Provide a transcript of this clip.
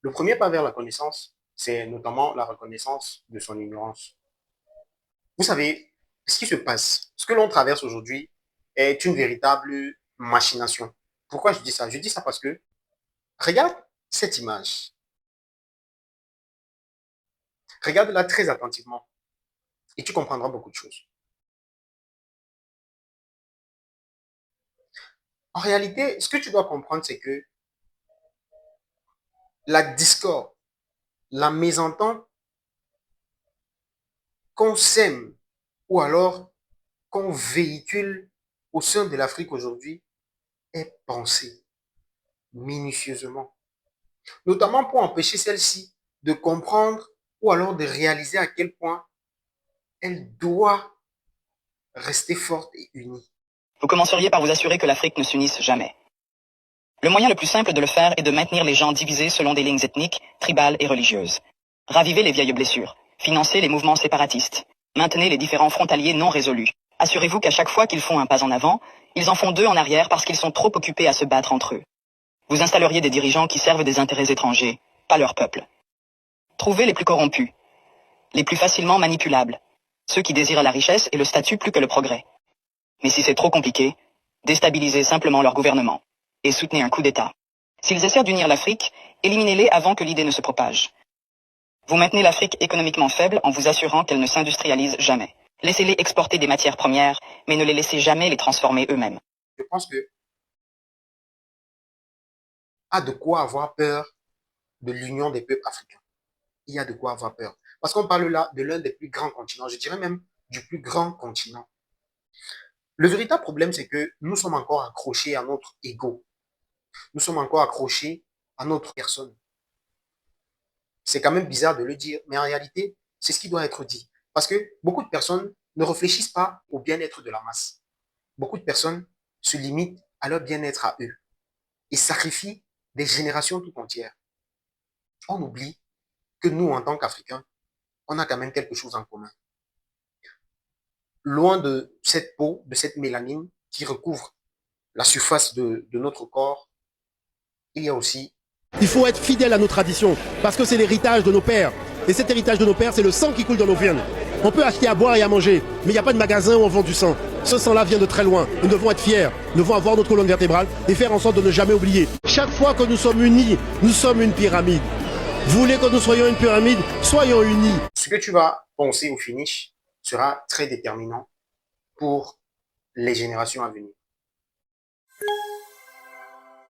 Le premier pas vers la connaissance, c'est notamment la reconnaissance de son ignorance. Vous savez, ce qui se passe, ce que l'on traverse aujourd'hui est une véritable machination. Pourquoi je dis ça? Je dis ça parce que, regarde cette image. Regarde-la très attentivement et tu comprendras beaucoup de choses. En réalité, ce que tu dois comprendre, c'est que la discorde, la mésentente qu'on sème ou alors qu'on véhicule au sein de l'Afrique aujourd'hui est pensée minutieusement, notamment pour empêcher celle-ci de comprendre ou alors de réaliser à quel point elle doit rester forte et unie. Vous commenceriez par vous assurer que l'Afrique ne s'unisse jamais. Le moyen le plus simple de le faire est de maintenir les gens divisés selon des lignes ethniques, tribales et religieuses. Ravivez les vieilles blessures. Financez les mouvements séparatistes. Maintenez les différends frontaliers non résolus. Assurez-vous qu'à chaque fois qu'ils font un pas en avant, ils en font deux en arrière parce qu'ils sont trop occupés à se battre entre eux. Vous installeriez des dirigeants qui servent des intérêts étrangers, pas leur peuple. Trouvez les plus corrompus, les plus facilement manipulables, ceux qui désirent la richesse et le statut plus que le progrès. Mais si c'est trop compliqué, déstabilisez simplement leur gouvernement et soutenez un coup d'État. S'ils essaient d'unir l'Afrique, éliminez-les avant que l'idée ne se propage. Vous maintenez l'Afrique économiquement faible en vous assurant qu'elle ne s'industrialise jamais. Laissez-les exporter des matières premières, mais ne les laissez jamais les transformer eux-mêmes. Je pense que a de quoi avoir peur de l'union des peuples africains. Il y a de quoi avoir peur. Parce qu'on parle là de l'un des plus grands continents, je dirais même du plus grand continent. Le véritable problème, c'est que nous sommes encore accrochés à notre ego. Nous sommes encore accrochés à notre personne. C'est quand même bizarre de le dire, mais en réalité, c'est ce qui doit être dit. Parce que beaucoup de personnes ne réfléchissent pas au bien-être de la masse. Beaucoup de personnes se limitent à leur bien-être à eux et sacrifient des générations tout entières. On oublie que nous, en tant qu'Africains, on a quand même quelque chose en commun. Loin de cette peau, de cette mélanine qui recouvre la surface de notre corps, il y a aussi... Il faut être fidèle à nos traditions, parce que c'est l'héritage de nos pères. Et cet héritage de nos pères, c'est le sang qui coule dans nos veines. On peut acheter à boire et à manger, mais il n'y a pas de magasin où on vend du sang. Ce sang-là vient de très loin. Nous devons être fiers, nous devons avoir notre colonne vertébrale et faire en sorte de ne jamais oublier. Chaque fois que nous sommes unis, nous sommes une pyramide. Vous voulez que nous soyons une pyramide? Soyons unis. Ce que tu vas penser au finish sera très déterminant pour les générations à venir.